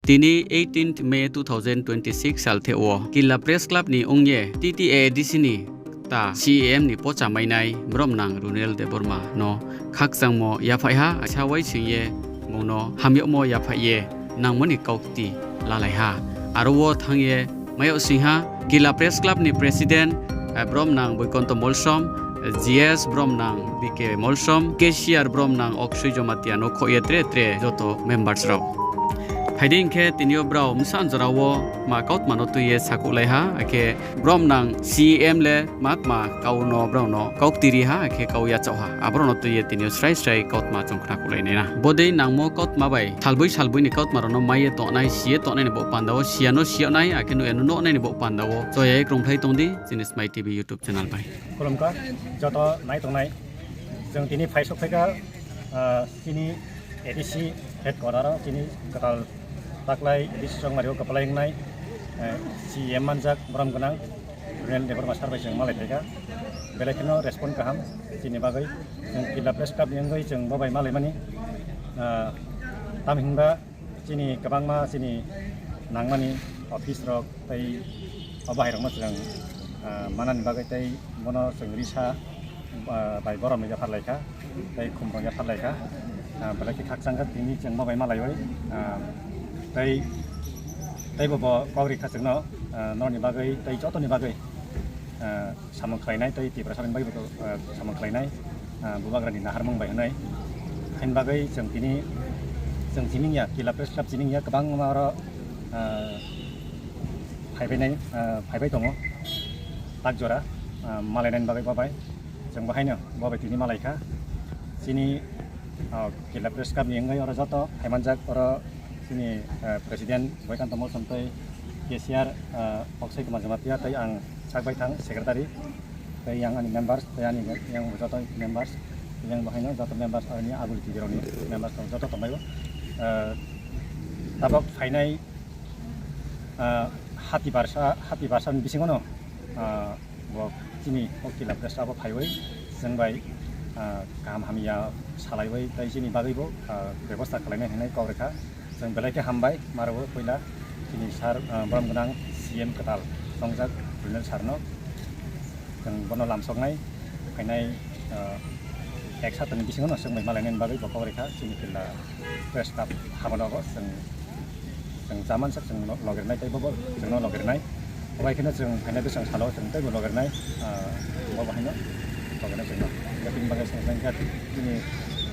Tini 18th May 2026 salte o Killa Press Club ni ongye TTA di sini ta CAM ni pocha mainai brom nang Runel de Burma no khaksang mo yaphai ha achawai singye mono hamyo mo yaphai ye nang moni kaukti lalai ha arwo thangye mayo singha Killa Press Club ni president brom nang Boykonto Molsom GS brom nang BK Molsom Cashier brom nang Oksui Jomatia no khoye tre joto members raw Haiding ke tinio brau msan jarawo ma kaut manotu ye sakulai ha ake brom nang CM le mak ma kauno brau no kauk tiri ha ake kau ya chau ha abrono tu ye tinio strai kaut ma chongkhna kulai ne na bodei nang mo kaut ma bai salbui ni kaut marono mai to nai sie to nai ni bo pandawo siano sio nai ake no enu no nai ni bo pandawo joye krongthai tongdi jinis mai TV YouTube channel bai kolomka joto nai tongnai jeng tini faisok pheka sini ADC headquarter sini katal taklai disong mario kepala yang naik si Yeman jak beram kenang kemudian di permasar baik yang malai mereka belakino respon kaham sini bagai yang Killa Press Club yang gai jeng babai malai mani tam hingga sini kebang ma sini nang mani office rok tai abah rok mas yang manan bagai tai mono sengrisa bai boram ya parlaika tai kumrong ya parlaika belaki khak sangkat ini jeng babai malai wai tai bobo kauri khaseng no ni bagai tai joto ni bagai samang khlainai tai ti prasaran bagai boto samang khlainai bubagrani nahar mong bai hanai khain bagai jeng tini jeng jining ya Killa Press Club jining ya kebang maro phaibai tongo tak jora malainan bagai babai jeng bahaino babai tini malaika sini Killa Press Club yang ngai ora joto hemanjak ora sini Presiden Boykonto Molsom tai Cashier Oksui Jomatia tai ang sakbai thang sekretari tai yang ani members tai ani yang joto members yang bahayno joto members ani agul tidironi members joto tombai tabok fainai hati barsa bisingono bo sini Killa Press abo phaiwai jengbai kaham hamia salaiwai tai sini bagaibo ବ୍ୟବস্থা खालामनाय हैनाय कावरेखा जों बेलायके हामबाय मारबो पहिला sini sar bram genang CM ketal songjak Runel sarno जों bono lamsoknai fainai eksatoni bisingono जों malainen bagai kaवरेखा sini Killa Press Club hamono जों zaman sak जों logernai tai bobo जों logernai baikena जों fainai besang salo जों tai logernai bo bahino logernai जों tapi bagai sangkat ini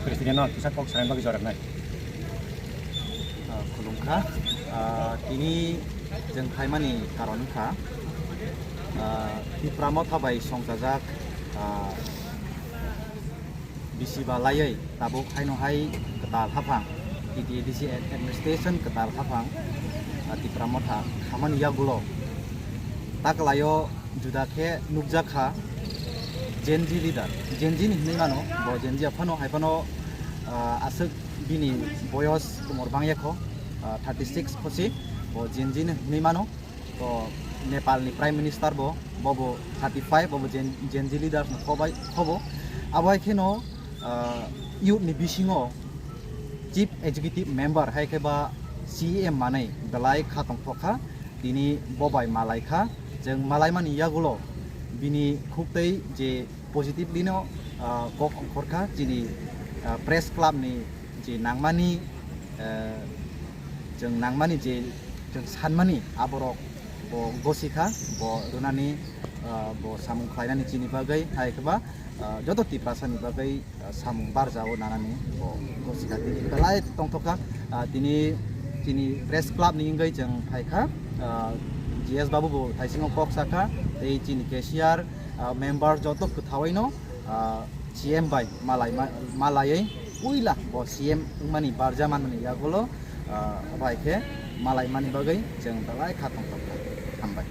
presiden no kisah kok saran bagi jornai kulungka ini jeng kaimani karonka di pramota bai songjajak bisi balayai tabuk haino hai ketal hafang di edisi administration ketal hafang di pramota kamani yagulo tak layo judake nukjakha Genji leader Genji ni mano bo Genji apano haipano asuk bini boyos umur bang yako 36 posi bo Genji ni mano to Nepal ni prime minister bo 35 bo Genji leader no khobo abai kheno youth ni bisingo chief executive member hai ke ba CM manai belai khatong thokha tini bobai malai kha jeng malai mani yagulo bini khuptei je positively no kok angkorka jini Press Club ni je nangmani jeng nangmani je jeng sanmani aborok bo gosika bo runani bo samung khlainani jini bagai hai keba joto ti prasani bagai samung barjao nanani bo gosika tini belai tongtoka tini Press Club ni ngai jeng haika GS babu bo thaisingok kok saka tei jini Cashier member joto kuthawaino CM bai malai uila bo CM mani barjaman mani yagulo bai ke malai mani bagai jeng belai khatong hambai